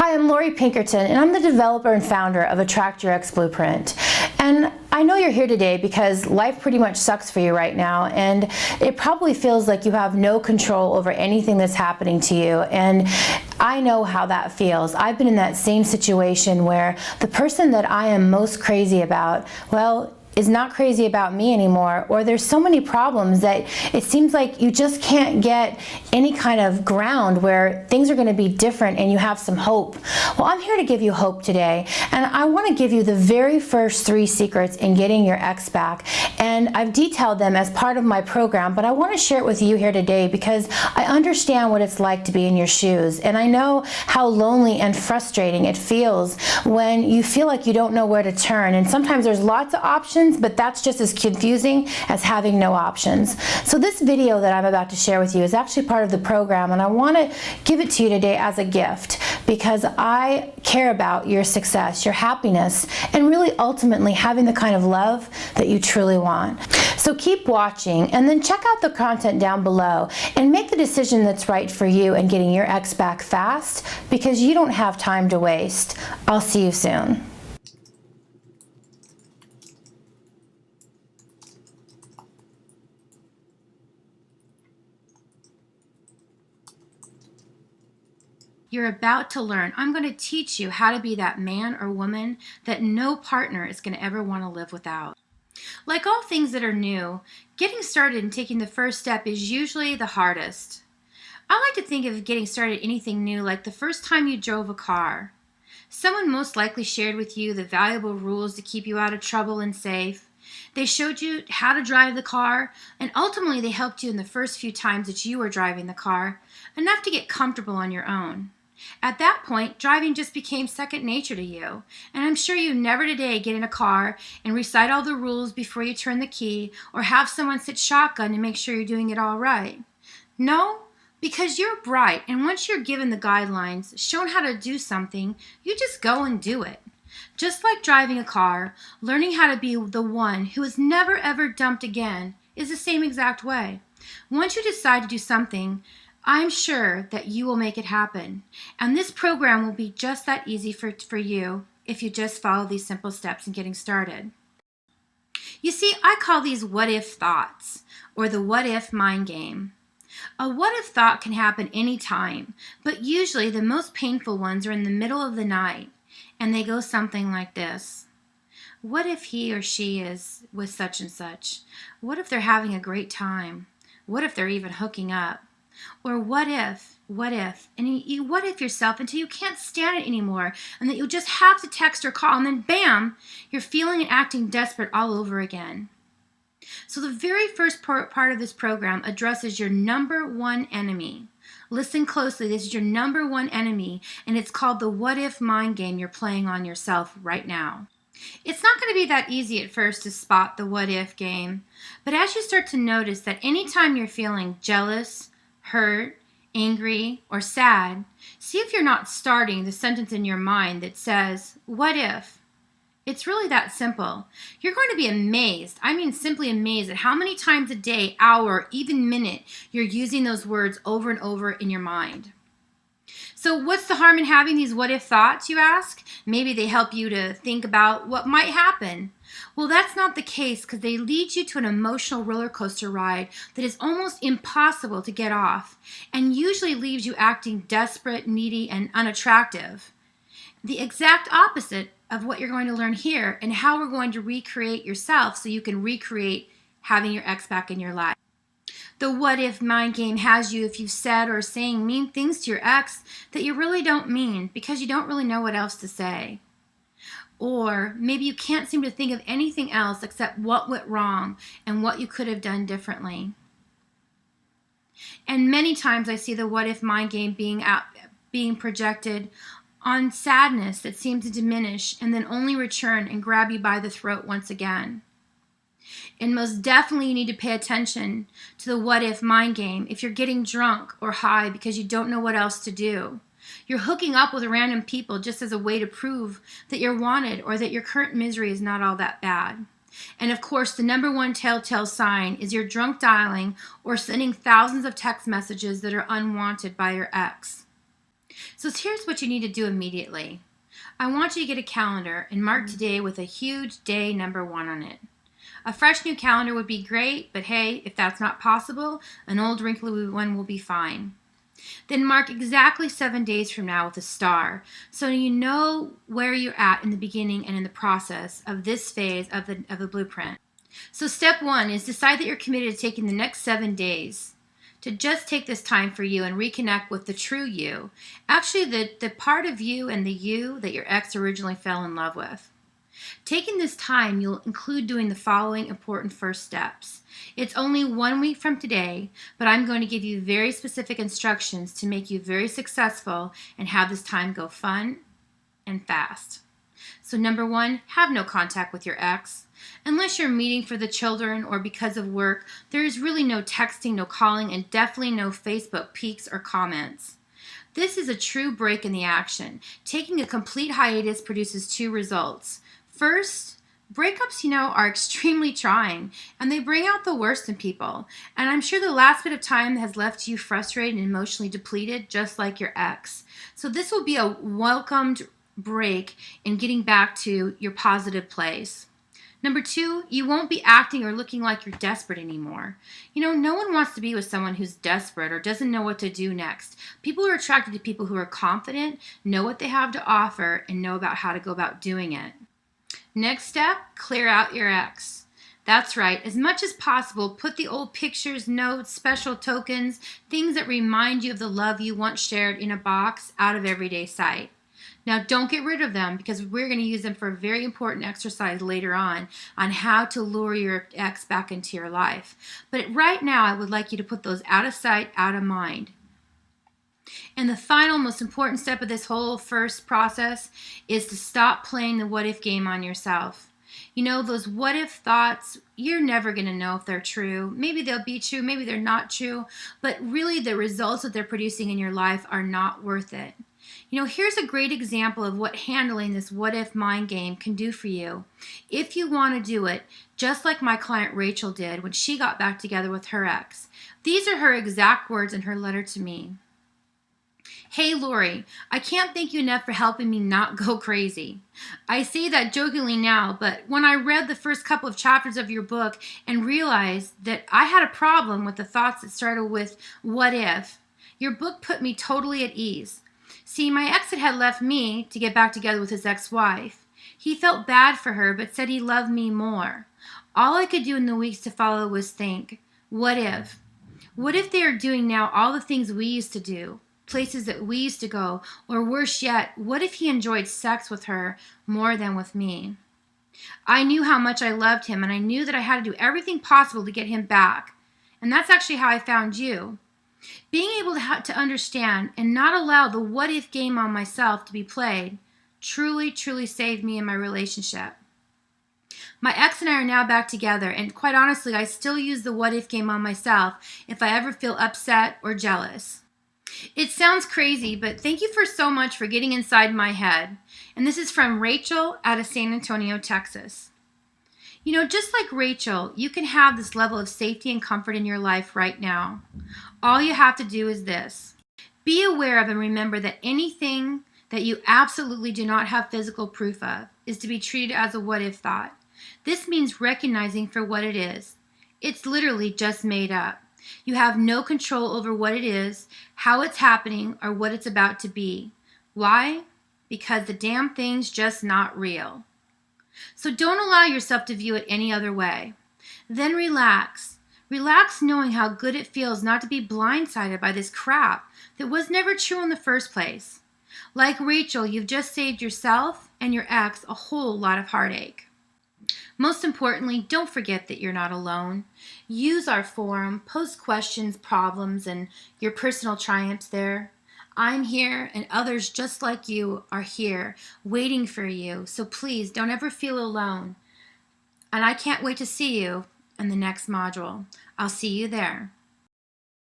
Hi, I'm Lori Pinkerton, and I'm the developer and founder of Attract Your Ex Blueprint. And I know you're here today because life pretty much sucks for you right now, and it probably feels like you have no control over anything that's happening to you. And I know how that feels. I've been in that same situation where the person that I am most crazy about, well, is not crazy about me anymore, or there's so many problems that it seems like you just can't get any kind of ground where things are going to be different and you have some hope. Well, I'm here to give you hope today, and I want to give you the very first 3 secrets in getting your ex back. And I've detailed them as part of my program, but I want to share it with you here today because I understand what it's like to be in your shoes, and I know how lonely and frustrating it feels when you feel like you don't know where to turn. And sometimes there's lots of options, but that's just as confusing as having no options. So this video that I'm about to share with you is actually part of the program, and I want to give it to you today as a gift because I care about your success, your happiness, and really ultimately having the kind of love that you truly want. So keep watching and then check out the content down below and make the decision that's right for you and getting your ex back fast, because you don't have time to waste. I'll see you soon. You're about to learn. I'm going to teach you how to be that man or woman that no partner is going to ever want to live without. Like all things that are new, getting started and taking the first step is usually the hardest. I like to think of getting started anything new like the first time you drove a car. Someone most likely shared with you the valuable rules to keep you out of trouble and safe. They showed you how to drive the car, and ultimately they helped you in the first few times that you were driving the car, enough to get comfortable on your own. At that point, driving just became second nature to you, and I'm sure you never today get in a car and recite all the rules before you turn the key, or have someone sit shotgun to make sure you're doing it all right. No, because you're bright, and once you're given the guidelines, shown how to do something, you just go and do it. Just like driving a car, learning how to be the one who is never ever dumped again is the same exact way. Once you decide to do something, I'm sure that you will make it happen. And this program will be just that easy for you if you just follow these simple steps in getting started. You see, I call these what-if thoughts, or the what-if mind game. A what-if thought can happen anytime, but usually the most painful ones are in the middle of the night, and they go something like this. What if he or she is with such and such? What if they're having a great time? What if they're even hooking up? Or what if, and you what if yourself until you can't stand it anymore, and that you just have to text or call, and then bam, you're feeling and acting desperate all over again. So the very first part of this program addresses your number one enemy. Listen closely, this is your number one enemy, and it's called the what if mind game you're playing on yourself right now. It's not going to be that easy at first to spot the what if game, but as you start to notice that anytime you're feeling jealous, hurt, angry, or sad, see if you're not starting the sentence in your mind that says, what if? It's really that simple. You're going to be amazed, I mean simply amazed, at how many times a day, hour, even minute, you're using those words over and over in your mind. So what's the harm in having these what if thoughts, you ask? Maybe they help you to think about what might happen. Well, that's not the case, because they lead you to an emotional roller coaster ride that is almost impossible to get off, and usually leaves you acting desperate, needy, and unattractive. The exact opposite of what you're going to learn here, and how we're going to recreate yourself so you can recreate having your ex back in your life. The what if mind game has you if you've said or saying mean things to your ex that you really don't mean because you don't really know what else to say. Or maybe you can't seem to think of anything else except what went wrong and what you could have done differently. And many times I see the what if mind game being projected on sadness that seems to diminish and then only return and grab you by the throat once again. And most definitely you need to pay attention to the what if mind game if you're getting drunk or high because you don't know what else to do. You're hooking up with random people just as a way to prove that you're wanted or that your current misery is not all that bad. And of course, the number one telltale sign is you're drunk dialing or sending thousands of text messages that are unwanted by your ex. So here's what you need to do immediately. I want you to get a calendar and mark today with a huge day number 1 on it. A fresh new calendar would be great, but hey, if that's not possible, an old wrinkly one will be fine. Then mark exactly 7 days from now with a star, so you know where you're at in the beginning and in the process of this phase of the blueprint. So step 1 is decide that you're committed to taking the next 7 days to just take this time for you and reconnect with the true you. Actually, the part of you and the you that your ex originally fell in love with. Taking this time, you'll include doing the following important first steps. It's only 1 week from today, but I'm going to give you very specific instructions to make you very successful and have this time go fun and fast. So number 1, have no contact with your ex. Unless you're meeting for the children or because of work, there is really no texting, no calling, and definitely no Facebook peeks or comments. This is a true break in the action. Taking a complete hiatus produces 2 results. First, breakups, are extremely trying, and they bring out the worst in people. And I'm sure the last bit of time has left you frustrated and emotionally depleted, just like your ex. So this will be a welcomed break in getting back to your positive place. Number 2, you won't be acting or looking like you're desperate anymore. No one wants to be with someone who's desperate or doesn't know what to do next. People are attracted to people who are confident, know what they have to offer, and know about how to go about doing it. Next step, clear out your ex. That's right, as much as possible, put the old pictures, notes, special tokens, things that remind you of the love you once shared in a box out of everyday sight. Now, don't get rid of them because we're going to use them for a very important exercise later on how to lure your ex back into your life. But right now, I would like you to put those out of sight, out of mind. And the final, most important step of this whole first process is to stop playing the what if game on yourself. Those what if thoughts, you're never going to know if they're true. Maybe they'll be true, maybe they're not true, but really the results that they're producing in your life are not worth it. Here's a great example of what handling this what if mind game can do for you. If you want to do it, just like my client Rachel did when she got back together with her ex. These are her exact words in her letter to me. Hey Lori, I can't thank you enough for helping me not go crazy. I say that jokingly now, but when I read the first couple of chapters of your book and realized that I had a problem with the thoughts that started with what if, your book put me totally at ease. See, my ex had left me to get back together with his ex-wife. He felt bad for her, but said he loved me more. All I could do in the weeks to follow was think, what if? What if they are doing now all the things we used to do, places that we used to go, or worse yet, what if he enjoyed sex with her more than with me? I knew how much I loved him, and I knew that I had to do everything possible to get him back. And that's actually how I found you. Being able to understand and not allow the what if game on myself to be played truly, truly saved me in my relationship. My ex and I are now back together, and quite honestly, I still use the what if game on myself if I ever feel upset or jealous. It sounds crazy, but thank you so much for getting inside my head. And this is from Rachel out of San Antonio, Texas. Just like Rachel, you can have this level of safety and comfort in your life right now. All you have to do is this. Be aware of and remember that anything that you absolutely do not have physical proof of is to be treated as a what-if thought. This means recognizing for what it is. It's literally just made up. You have no control over what it is, how it's happening, or what it's about to be. Why? Because the damn thing's just not real. So don't allow yourself to view it any other way. Then relax. Relax knowing how good it feels not to be blindsided by this crap that was never true in the first place. Like Rachel, you've just saved yourself and your ex a whole lot of heartache. Most importantly, don't forget that you're not alone. Use our forum, post questions, problems, and your personal triumphs there. I'm here, and others just like you are here, waiting for you. So please don't ever feel alone. And I can't wait to see you in the next module. I'll see you there.